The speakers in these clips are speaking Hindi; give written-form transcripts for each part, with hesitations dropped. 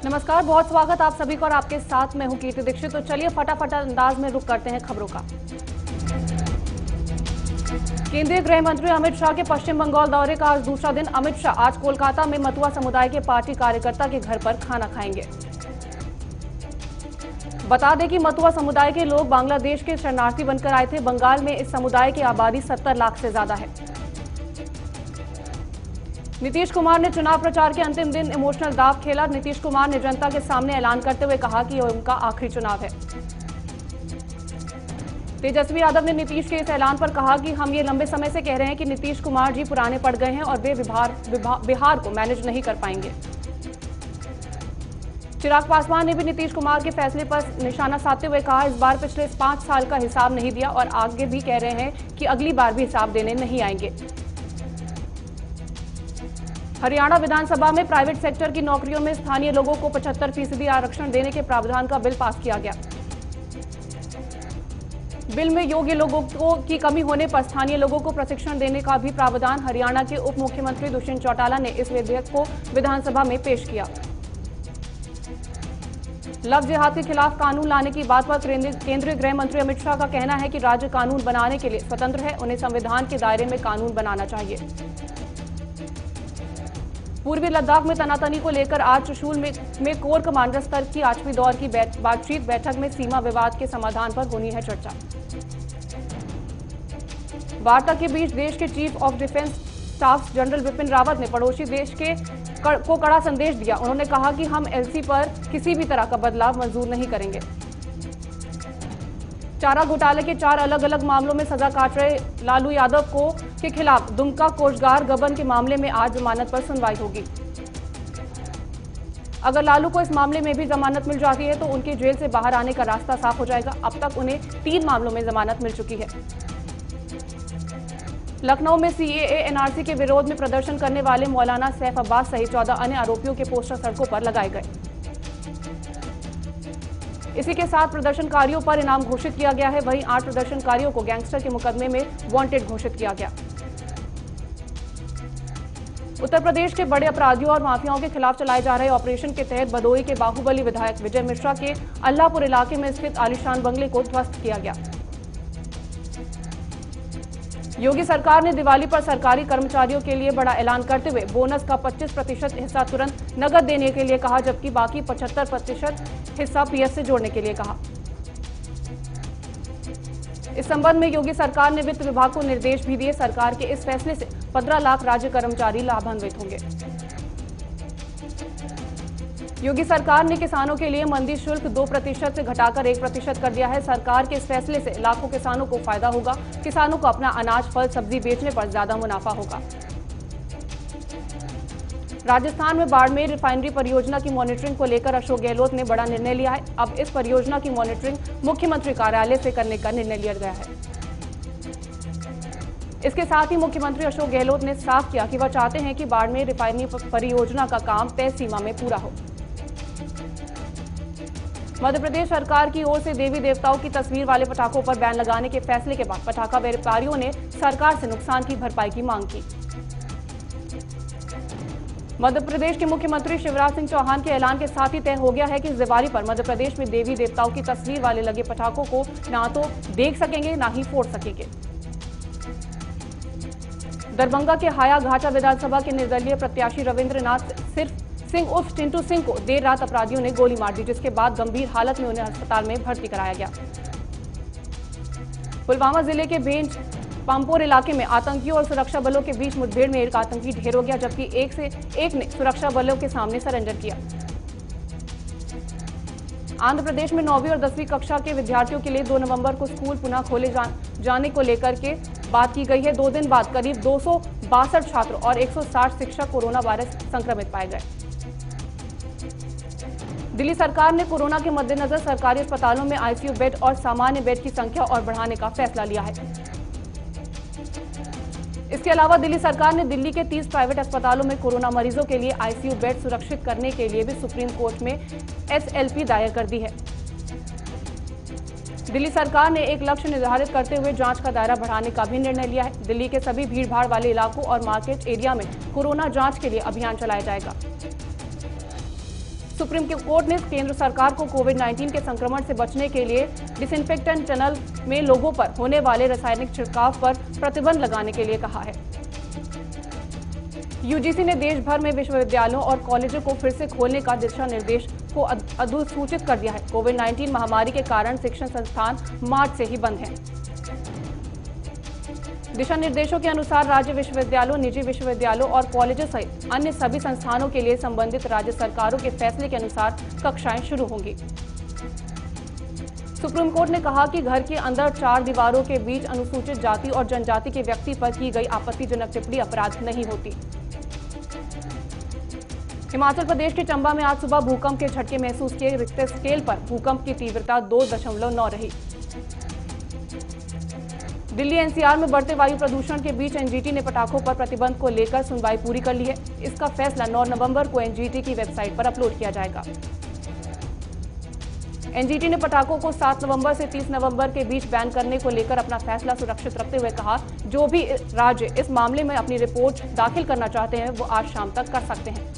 नमस्कार, बहुत स्वागत आप सभी का और आपके साथ मैं हूं कीर्ति दीक्षित। तो चलिए फटाफट अंदाज में रुख करते हैं खबरों का। केंद्रीय गृह मंत्री अमित शाह के पश्चिम बंगाल दौरे का आज दूसरा दिन। अमित शाह आज कोलकाता में मतुआ समुदाय के पार्टी कार्यकर्ता के घर पर खाना खाएंगे। बता दें कि मतुआ समुदाय के लोग बांग्लादेश के शरणार्थी बनकर आए थे। बंगाल में इस समुदाय की आबादी 70 लाख से ज्यादा है। नीतीश कुमार ने चुनाव प्रचार के अंतिम दिन इमोशनल दांव खेला। नीतीश कुमार ने जनता के सामने ऐलान करते हुए कहा कि यह उनका आखिरी चुनाव है। तेजस्वी यादव ने नीतीश के इस ऐलान पर कहा कि हम ये लंबे समय से कह रहे हैं कि नीतीश कुमार जी पुराने पड़ गए हैं और वे बिहार को मैनेज नहीं कर पाएंगे। चिराग पासवान ने भी नीतीश कुमार के फैसले पर निशाना साधते हुए कहा, इस बार पिछले 5 साल का हिसाब नहीं दिया और आगे भी कह रहे हैं कि अगली बार भी हिसाब देने नहीं आएंगे। हरियाणा विधानसभा में प्राइवेट सेक्टर की नौकरियों में स्थानीय लोगों को 75% आरक्षण देने के प्रावधान का बिल पास किया गया। बिल में योग्य लोगों की कमी होने पर स्थानीय लोगों को प्रशिक्षण देने का भी प्रावधान। हरियाणा के उप मुख्यमंत्री दुष्यंत चौटाला ने इस विधेयक को विधानसभा में पेश किया। लव जिहाद के खिलाफ कानून लाने की बात पर केंद्रीय गृह मंत्री अमित शाह का कहना है कि राज्य कानून बनाने के लिए स्वतंत्र है, उन्हें संविधान के दायरे में कानून बनाना चाहिए। पूर्वी लद्दाख में तनातनी को लेकर आज चुशूल में कोर कमांडर स्तर की 8वीं दौर की बातचीत बैठक में सीमा विवाद के समाधान पर होनी है चर्चा। वार्ता के बीच देश के chief of defence staff general Bipin Rawat ने पड़ोसी देश को कड़ा संदेश दिया। उन्होंने कहा कि हम एलसी पर किसी भी तरह का बदलाव मंजूर नहीं करेंगे। चारा घोटाले के 4 अलग अलग मामलों में सजा काट रहे लालू यादव के खिलाफ दुमका कोषागार गबन के मामले में आज जमानत पर सुनवाई होगी। अगर लालू को इस मामले में भी जमानत मिल जाती है तो उनके जेल से बाहर आने का रास्ता साफ हो जाएगा। अब तक उन्हें 3 मामलों में जमानत मिल चुकी है। लखनऊ में सीएए एनआरसी के विरोध में प्रदर्शन करने वाले मौलाना सैफ अब्बास सहित 14 अन्य आरोपियों के पोस्टर सड़कों पर लगाए गए। इसी के साथ प्रदर्शनकारियों पर इनाम घोषित किया गया है। वहीं 8 प्रदर्शनकारियों को गैंगस्टर के मुकदमे में वांटेड घोषित किया गया। उत्तर प्रदेश के बड़े अपराधियों और माफियाओं के खिलाफ चलाए जा रहे ऑपरेशन के तहत भदोही के बाहुबली विधायक विजय मिश्रा के अल्लाहपुर इलाके में स्थित आलीशान बंगले को ध्वस्त किया गया। योगी सरकार ने दिवाली पर सरकारी कर्मचारियों के लिए बड़ा ऐलान करते हुए बोनस का 25% हिस्सा तुरंत नकद देने के लिए कहा, जबकि बाकी 75% हिस्सा पीएफ से जोड़ने के लिए कहा। इस संबंध में योगी सरकार ने वित्त विभाग को निर्देश भी दिए। सरकार के इस फैसले से 15 लाख राज्य कर्मचारी लाभान्वित होंगे। योगी सरकार ने किसानों के लिए मंडी शुल्क 2% से घटाकर 1% कर दिया है। सरकार के इस फैसले से लाखों किसानों को फायदा होगा। किसानों को अपना अनाज, फल, सब्जी बेचने पर ज्यादा मुनाफा होगा। राजस्थान में बाड़मेर रिफाइनरी परियोजना की मॉनिटरिंग को लेकर अशोक गहलोत ने बड़ा निर्णय लिया है। अब इस परियोजना की मॉनिटरिंग मुख्यमंत्री कार्यालय से करने का निर्णय लिया गया है। इसके साथ ही मुख्यमंत्री अशोक गहलोत ने साफ किया कि वह चाहते हैं कि बाड़मेर रिफाइनरी परियोजना का काम तय सीमा में पूरा हो। मध्य प्रदेश सरकार की ओर से देवी देवताओं की तस्वीर वाले पटाखों पर बैन लगाने के फैसले के बाद पटाखा व्यापारियों ने सरकार से नुकसान की भरपाई की मांग की। मध्य प्रदेश के मुख्यमंत्री शिवराज सिंह चौहान के ऐलान के साथ ही तय हो गया है कि इस दिवाली पर मध्य प्रदेश में देवी देवताओं की तस्वीर वाले लगे पटाखों को ना तो देख सकेंगे ना ही फोड़ सकेंगे। दरभंगा के हाया घाटा विधानसभा के निर्दलीय प्रत्याशी रविंद्रनाथ सिंह उर्फ चिंटू सिंह को देर रात अपराधियों ने गोली मार दी, जिसके बाद गंभीर हालत में उन्हें अस्पताल में भर्ती कराया गया। पुलवामा जिले के बेंज पामपोर इलाके में आतंकियों और सुरक्षा बलों के बीच मुठभेड़ में एक आतंकी ढेर हो गया, जबकि एक ने सुरक्षा बलों के सामने सरेंडर किया। आंध्र प्रदेश में 9वीं और 10वीं कक्षा के विद्यार्थियों के लिए 2 नवंबर को स्कूल पुनः खोले जाने को लेकर के बात की गई है। 2 दिन बाद करीब 262 छात्र और 160 शिक्षक कोरोना वायरस संक्रमित पाए गए। दिल्ली सरकार ने कोरोना के मद्देनजर सरकारी अस्पतालों में आईसीयू बेड और सामान्य बेड की संख्या और बढ़ाने का फैसला लिया है। इसके अलावा दिल्ली सरकार ने दिल्ली के 30 प्राइवेट अस्पतालों में कोरोना मरीजों के लिए आईसीयू बेड सुरक्षित करने के लिए भी सुप्रीम कोर्ट में एसएलपी दायर कर दी है। दिल्ली सरकार ने एक लक्ष्य निर्धारित करते हुए जांच का दायरा बढ़ाने का भी निर्णय लिया है। दिल्ली के सभी भीड़भाड़ वाले इलाकों और मार्केट एरिया में कोरोना जांच के लिए अभियान चलाया जाएगा। सुप्रीम कोर्ट ने केंद्र सरकार को कोविड-19 के संक्रमण से बचने के लिए डिसइंफेक्टेंट टनल में लोगों पर होने वाले रासायनिक छिड़काव पर प्रतिबंध लगाने के लिए कहा है। यूजीसी ने देश भर में विश्वविद्यालयों और कॉलेजों को फिर से खोलने का दिशा निर्देश को अधिसूचित कर दिया है। कोविड-19 महामारी के कारण शिक्षण संस्थान मार्च से ही बंद हैं। दिशा निर्देशों के अनुसार राज्य विश्वविद्यालयों, निजी विश्वविद्यालयों और कॉलेजों सहित अन्य सभी संस्थानों के लिए संबंधित राज्य सरकारों के फैसले के अनुसार कक्षाएं शुरू होंगी। सुप्रीम कोर्ट ने कहा कि घर के अंदर 4 दीवारों के बीच अनुसूचित जाति और जनजाति के व्यक्ति पर की गई आपत्तिजनक टिप्पणी अपराध नहीं होती। हिमाचल प्रदेश के चंबा में आज सुबह भूकंप के झटके महसूस किए। रिक्टर स्केल पर भूकंप की तीव्रता 2.9 रही। दिल्ली एनसीआर में बढ़ते वायु प्रदूषण के बीच एनजीटी ने पटाखों पर प्रतिबंध को लेकर सुनवाई पूरी कर ली है। इसका फैसला 9 नवंबर को एनजीटी की वेबसाइट पर अपलोड किया जाएगा। एनजीटी ने पटाखों को 7 नवंबर से 30 नवंबर के बीच बैन करने को लेकर अपना फैसला सुरक्षित रखते हुए कहा, जो भी राज्य इस मामले में अपनी रिपोर्ट दाखिल करना चाहते हैं वो आज शाम तक कर सकते हैं।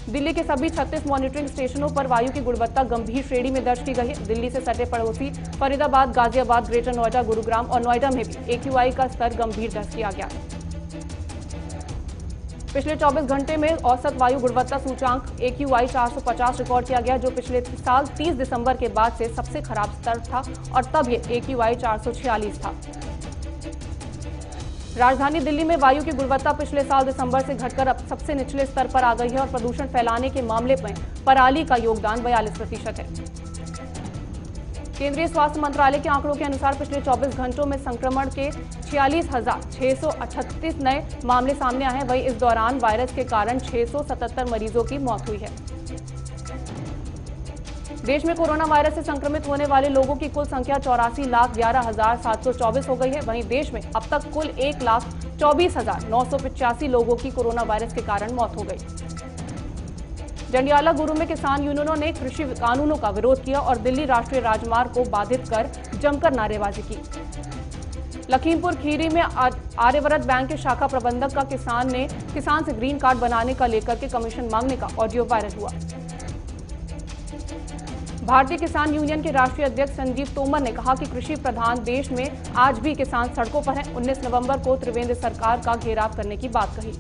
दिल्ली के सभी 36 मॉनिटरिंग स्टेशनों पर वायु की गुणवत्ता गंभीर श्रेणी में दर्ज की गई है। दिल्ली से सटे पड़ोसी फरीदाबाद, गाजियाबाद, ग्रेटर नोएडा, गुरुग्राम और नोएडा में भी AQI का स्तर गंभीर दर्ज किया गया। पिछले 24 घंटे में औसत वायु गुणवत्ता सूचांक AQI 450 रिकॉर्ड किया गया, जो पिछले साल 30 दिसंबर के बाद से सबसे खराब स्तर था और तब ये AQI 446 था। राजधानी दिल्ली में वायु की गुणवत्ता पिछले साल दिसंबर से घटकर अब सबसे निचले स्तर पर आ गई है और प्रदूषण फैलाने के मामले में पराली का योगदान 42% है। केंद्रीय स्वास्थ्य मंत्रालय के आंकड़ों के अनुसार पिछले 24 घंटों में संक्रमण के 46,638 नए मामले सामने आए हैं। वहीं इस दौरान वायरस के कारण 677 मरीजों की मौत हुई है। देश में कोरोना वायरस से संक्रमित होने वाले लोगों की कुल संख्या 84,11,724 हो गई है। वहीं देश में अब तक कुल 1,24,985 लोगों की कोरोना वायरस के कारण मौत हो गई। जंडियाला गुरु में किसान यूनियनों ने कृषि कानूनों का विरोध किया और दिल्ली राष्ट्रीय राजमार्ग को बाधित कर जमकर नारेबाजी की। लखीमपुर खीरी में आर्यव्रत बैंक के शाखा प्रबंधक का किसान से ग्रीन कार्ड बनाने का लेकर के कमीशन मांगने का ऑडियो वायरल हुआ। भारतीय किसान यूनियन के राष्ट्रीय अध्यक्ष संजीव तोमर ने कहा कि कृषि प्रधान देश में आज भी किसान सड़कों पर हैं। 19 नवंबर को त्रिवेंद्र सरकार का घेराव करने की बात कही।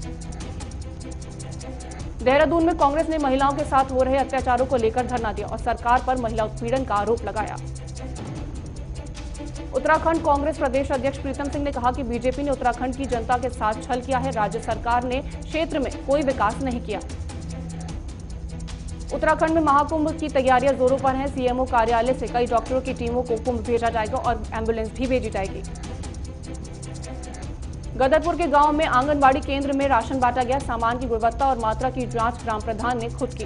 देहरादून में कांग्रेस ने महिलाओं के साथ हो रहे अत्याचारों को लेकर धरना दिया और सरकार पर महिला उत्पीड़न का आरोप लगाया। उत्तराखंड कांग्रेस प्रदेश अध्यक्ष प्रीतम सिंह ने कहा कि बीजेपी ने उत्तराखंड की जनता के साथ छल किया है। राज्य सरकार ने क्षेत्र में कोई विकास नहीं किया। उत्तराखंड में महाकुंभ की तैयारियां जोरों पर हैं। सीएमओ कार्यालय से कई डॉक्टरों की टीमों को कुंभ भेजा जाएगा और एम्बुलेंस भी भेजी जाएगी। गदरपुर के गांव में आंगनबाड़ी केंद्र में राशन बांटा गया। सामान की गुणवत्ता और मात्रा की जांच ग्राम प्रधान ने खुद की।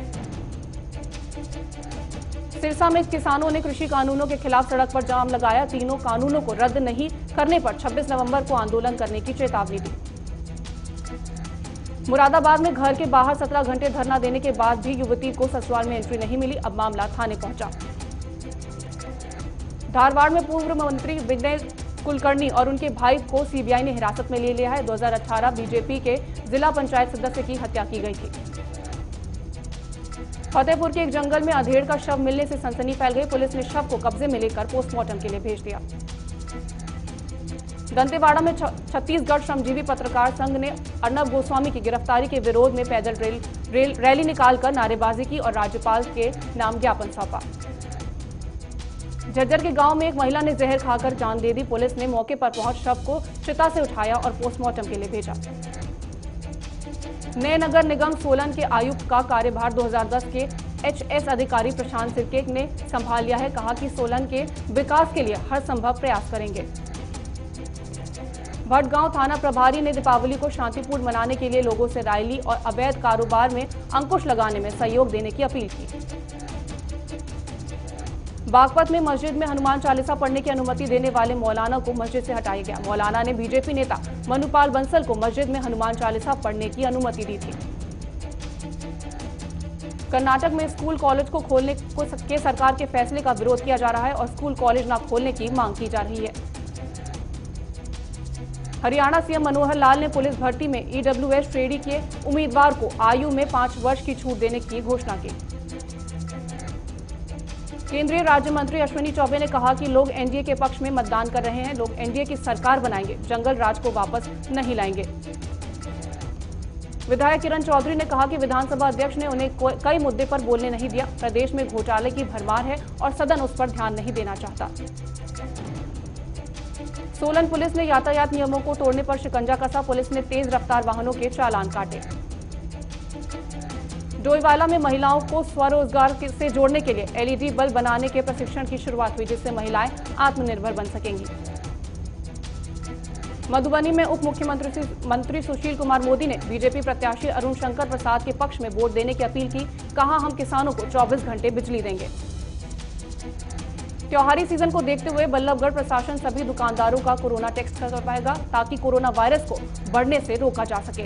सिरसा में किसानों ने कृषि कानूनों के खिलाफ सड़क पर जाम लगाया। तीनों कानूनों को रद्द नहीं करने पर 26 नवंबर को आंदोलन करने की चेतावनी दी। मुरादाबाद में घर के बाहर 17 घंटे धरना देने के बाद भी युवती को ससुराल में एंट्री नहीं मिली। अब मामला थाने पहुंचा। धारवाड़ में पूर्व मंत्री विनय कुलकर्णी और उनके भाई को सीबीआई ने हिरासत में ले लिया है। 2018 बीजेपी के जिला पंचायत सदस्य की हत्या की गई थी। फतेहपुर के एक जंगल में अधेड़ का शव मिलने से सनसनी फैल गई। पुलिस ने शव को कब्जे में लेकर पोस्टमार्टम के लिए भेज दिया। दंतेवाड़ा में छत्तीसगढ़ श्रमजीवी पत्रकार संघ ने अर्नब गोस्वामी की गिरफ्तारी के विरोध में पैदल रैली निकालकर नारेबाजी की और राज्यपाल के नाम ज्ञापन सौंपा। झज्जर के गांव में एक महिला ने जहर खाकर जान दे दी। पुलिस ने मौके पर पहुंच शव को चिता से उठाया और पोस्टमार्टम के लिए भेजा। नए नगर निगम सोलन के आयुक्त का कार्यभार 2010 के HS अधिकारी प्रशांत सिरकेक ने संभाल लिया है। कहा कि सोलन के विकास के लिए हर संभव प्रयास करेंगे। भटगांव थाना प्रभारी ने दीपावली को शांतिपूर्ण मनाने के लिए लोगों से राय ली और अवैध कारोबार में अंकुश लगाने में सहयोग देने की अपील की। बागपत में मस्जिद में हनुमान चालीसा पढ़ने की अनुमति देने वाले मौलाना को मस्जिद से हटाया गया। मौलाना ने बीजेपी नेता मनुपाल बंसल को मस्जिद में हनुमान चालीसा पढ़ने की अनुमति दी थी। कर्नाटक में स्कूल कॉलेज को खोलने के सरकार के फैसले का विरोध किया जा रहा है और स्कूल कॉलेज न खोलने की मांग की जा रही है। हरियाणा सीएम मनोहर लाल ने पुलिस भर्ती में ईडब्ल्यूएस श्रेणी के उम्मीदवार को आयु में 5 वर्ष की छूट देने की घोषणा की। केंद्रीय राज्य मंत्री अश्विनी चौबे ने कहा कि लोग एनडीए के पक्ष में मतदान कर रहे हैं, लोग एनडीए की सरकार बनाएंगे, जंगल राज को वापस नहीं लाएंगे। विधायक किरण चौधरी ने कहा कि विधानसभा अध्यक्ष ने उन्हें कई मुद्दे पर बोलने नहीं दिया। प्रदेश में घोटाले की भरमार है और सदन उस पर ध्यान नहीं देना चाहता। सोलन पुलिस ने यातायात नियमों को तोड़ने पर शिकंजा कसा। पुलिस ने तेज रफ्तार वाहनों के चालान काटे। डोईवाला में महिलाओं को स्वरोजगार से जोड़ने के लिए एलईडी बल्ब बनाने के प्रशिक्षण की शुरुआत हुई, जिससे महिलाएं आत्मनिर्भर बन सकेंगी। मधुबनी में उप मुख्यमंत्री सुशील कुमार मोदी ने बीजेपी प्रत्याशी अरुण शंकर प्रसाद के पक्ष में वोट देने की अपील की। कहा, हम किसानों को 24 घंटे बिजली देंगे। त्योहारी सीजन को देखते हुए बल्लभगढ़ प्रशासन सभी दुकानदारों का कोरोना टेस्ट करवाएगा, ताकि कोरोना वायरस को बढ़ने से रोका जा सके।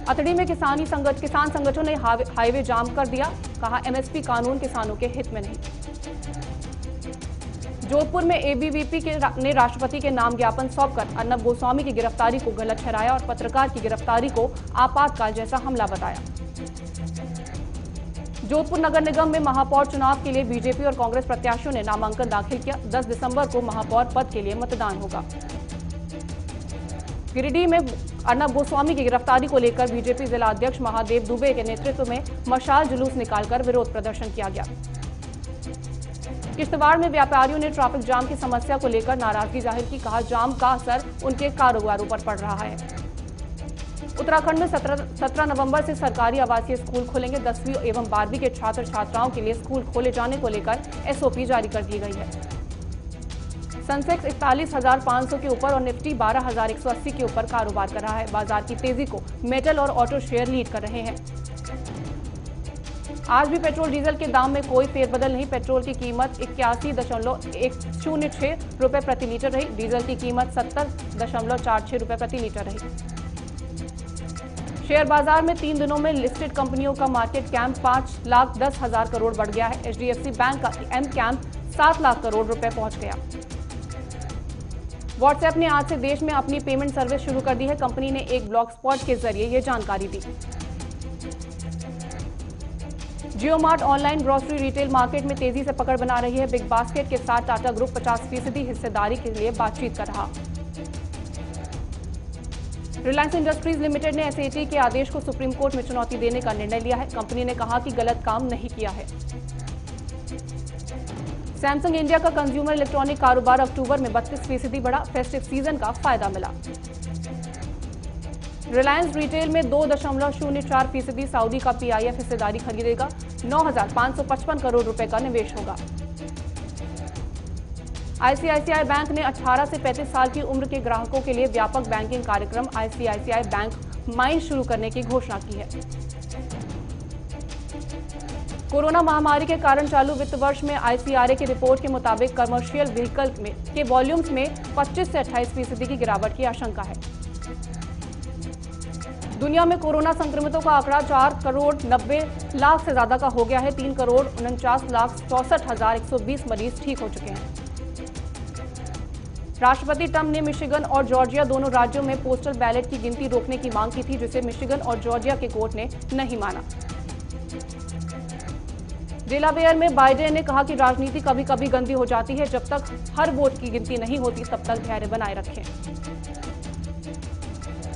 अतड़ी में किसान संगठनों ने हाईवे जाम कर दिया। कहा, एमएसपी कानून किसानों के हित में नहीं। जोधपुर में एबीवीपी ने राष्ट्रपति के नाम ज्ञापन सौंपकर अर्नब गोस्वामी की गिरफ्तारी को गलत ठहराया और पत्रकार की गिरफ्तारी को आपातकाल जैसा हमला बताया। जोधपुर नगर निगम में महापौर चुनाव के लिए बीजेपी और कांग्रेस प्रत्याशियों ने नामांकन दाखिल किया। 10 दिसंबर को महापौर पद के लिए मतदान होगा। गिरिडीह में अर्नब गोस्वामी की गिरफ्तारी को लेकर बीजेपी जिला अध्यक्ष महादेव दुबे के नेतृत्व में मशाल जुलूस निकालकर विरोध प्रदर्शन किया गया। किश्तवाड़ में व्यापारियों ने ट्रैफिक जाम की समस्या को लेकर नाराजगी जाहिर की। कहा, जाम का असर उनके कारोबारों पर पड़ रहा है। उत्तराखंड में 17 नवंबर से सरकारी आवासीय स्कूल खुलेंगे। 10वीं एवं 12वीं के छात्र छात्राओं के लिए स्कूल खोले जाने को लेकर एसओपी जारी कर दी गई है। सेंसेक्स 41,500 के ऊपर और निफ्टी 12,180 के ऊपर कारोबार कर रहा है। बाजार की तेजी को मेटल और ऑटो शेयर लीड कर रहे हैं। आज भी पेट्रोल डीजल के दाम में कोई फेरबदल नहीं। पेट्रोल की कीमत 81.106 रुपए प्रति लीटर रही। डीजल की कीमत 70.46 रुपए प्रति लीटर रही। शेयर बाजार में 3 दिनों में लिस्टेड कंपनियों का मार्केट कैप 5,10,000 करोड़ बढ़ गया है। एचडीएफसी बैंक का एम कैप 7 लाख करोड़ रुपए पहुंच गया। व्हाट्सएप ने आज से देश में अपनी पेमेंट सर्विस शुरू कर दी है। कंपनी ने एक ब्लॉग स्पॉट के जरिए यह जानकारी दी। Jio Mart online grocery retail market में तेजी से पकड़ बना रही है। बिग बास्केट के साथ टाटा ग्रुप 50% हिस्सेदारी के लिए बातचीत कर रहा। रिलायंस इंडस्ट्रीज लिमिटेड ने एसएटी के आदेश को सुप्रीम कोर्ट में चुनौती देने का निर्णय लिया है। कंपनी ने कहा कि गलत काम नहीं किया है। सैमसंग इंडिया का कंज्यूमर इलेक्ट्रॉनिक कारोबार अक्टूबर में 32% बढ़ा। फेस्टिव सीजन का फायदा मिला। रिलायंस रिटेल में 2.04% सऊदी का पीआईएफ हिस्सेदारी खरीदेगा। 9,555 करोड़ रुपए का निवेश होगा। आईसीआईसीआई बैंक ने 18 से 35 साल की उम्र के ग्राहकों के लिए व्यापक बैंकिंग कार्यक्रम आईसीआईसीआई बैंक माइंड शुरू करने की घोषणा की है। कोरोना महामारी के कारण चालू वित्त वर्ष में आईसीआरए की रिपोर्ट के मुताबिक कमर्शियल व्हीकल के वॉल्यूम्स में 25 से 28% की गिरावट की आशंका है। दुनिया में कोरोना संक्रमितों का आंकड़ा 4,90,00,000 से ज्यादा का हो गया है। 3,49,64,120 मरीज ठीक हो चुके हैं। राष्ट्रपति ट्रंप ने मिशिगन और जॉर्जिया दोनों राज्यों में पोस्टल बैलेट की गिनती रोकने की मांग की थी, जिसे मिशिगन और जॉर्जिया के कोर्ट ने नहीं माना। डेलावेयर में बाइडेन ने कहा कि राजनीति कभी कभी गंदी हो जाती है। जब तक हर वोट की गिनती नहीं होती, तब तक धैर्य बनाए रखें।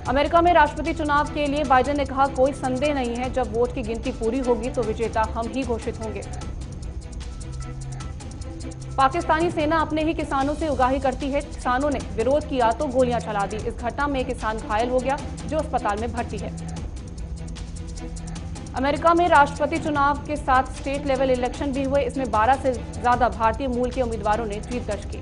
अमेरिका में राष्ट्रपति चुनाव के लिए बाइडेन ने कहा, कोई संदेह नहीं है, जब वोट की गिनती पूरी होगी तो विजेता हम ही घोषित होंगे। पाकिस्तानी सेना अपने ही किसानों से उगाही करती है। किसानों ने विरोध किया तो गोलियां चला दी। इस घटना में एक किसान घायल हो गया, जो अस्पताल में भर्ती है। अमेरिका में राष्ट्रपति चुनाव के साथ स्टेट लेवल इलेक्शन भी हुए। इसमें 12 से ज्यादा भारतीय मूल के उम्मीदवारों ने जीत दर्ज की।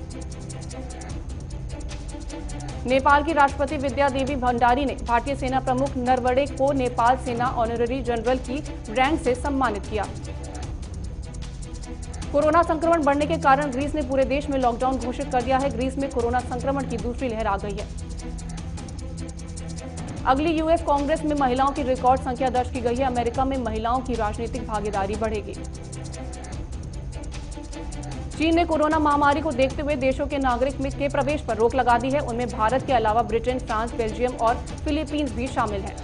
नेपाल की राष्ट्रपति विद्या देवी भंडारी ने भारतीय सेना प्रमुख नरवणे को नेपाल सेना ऑनररी जनरल की रैंक से सम्मानित किया। कोरोना संक्रमण बढ़ने के कारण ग्रीस ने पूरे देश में लॉकडाउन घोषित कर दिया है। ग्रीस में कोरोना संक्रमण की दूसरी लहर आ गई है। अगली यूएस कांग्रेस में महिलाओं की रिकॉर्ड संख्या दर्ज की गई है। अमेरिका में महिलाओं की राजनीतिक भागीदारी बढ़ेगी। चीन ने कोरोना महामारी को देखते हुए देशों के नागरिक के प्रवेश पर रोक लगा दी है। उनमें भारत के अलावा ब्रिटेन, फ्रांस, बेल्जियम और फिलीपींस भी शामिल हैं।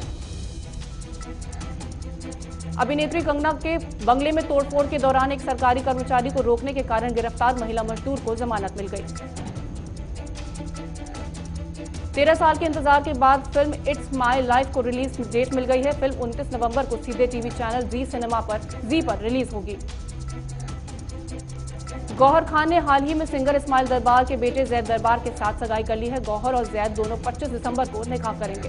अभिनेत्री कंगना के बंगले में तोड़फोड़ के दौरान एक सरकारी कर्मचारी को रोकने के कारण गिरफ्तार महिला मजदूर को जमानत मिल गई। 13 साल के इंतजार के बाद फिल्म इट्स माय लाइफ को रिलीज डेट मिल गई है। फिल्म 29 नवंबर को सीधे टीवी चैनल जी सिनेमा पर रिलीज होगी। गौहर खान ने हाल ही में सिंगर इस्माइल दरबार के बेटे जैद दरबार के साथ सगाई कर ली है। गौहर और जैद दोनों 25 दिसंबर को निकाह करेंगे।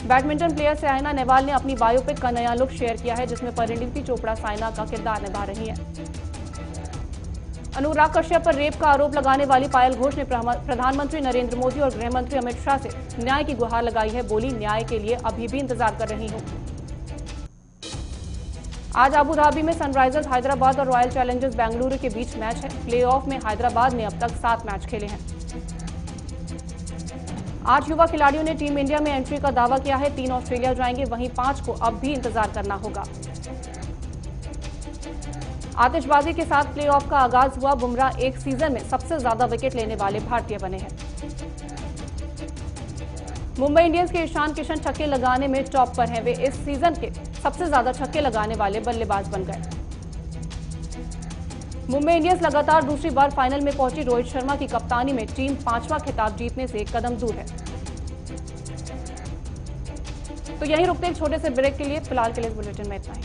बैडमिंटन प्लेयर साइना नेहवाल ने अपनी बायोपिक का नया लुक शेयर किया है, जिसमें परिणीति चोपड़ा साइना का किरदार निभा रही हैं। अनुराग कश्यप पर रेप का आरोप लगाने वाली पायल घोष ने प्रधानमंत्री नरेंद्र मोदी और गृह मंत्री अमित शाह से न्याय की गुहार लगाई है। बोली, न्याय के लिए अभी भी इंतजार कर रही हूं। आज अबू धाबी में सनराइजर्स हैदराबाद और रॉयल चैलेंजर्स बेंगलुरु के बीच मैच है। प्लेऑफ में हैदराबाद ने अब तक 7 मैच खेले हैं। आज युवा खिलाड़ियों ने टीम इंडिया में एंट्री का दावा किया है। 3 ऑस्ट्रेलिया जाएंगे, वहीं 5 को अब भी इंतजार करना होगा। आतिशबाजी के साथ प्लेऑफ का आगाज हुआ। बुमराह एक सीजन में सबसे ज्यादा विकेट लेने वाले भारतीय बने हैं। मुंबई इंडियंस के ईशान किशन छक्के लगाने में टॉप पर हैं। वे इस सीजन के सबसे ज्यादा छक्के लगाने वाले बल्लेबाज बन गए। मुंबई इंडियंस लगातार दूसरी बार फाइनल में पहुंची। रोहित शर्मा की कप्तानी में टीम 5वां खिताब जीतने से एक कदम दूर है। तो यहीं रुकते एक छोटे से ब्रेक के लिए। फिलहाल के लिए इस बुलेटिन में इतना ही।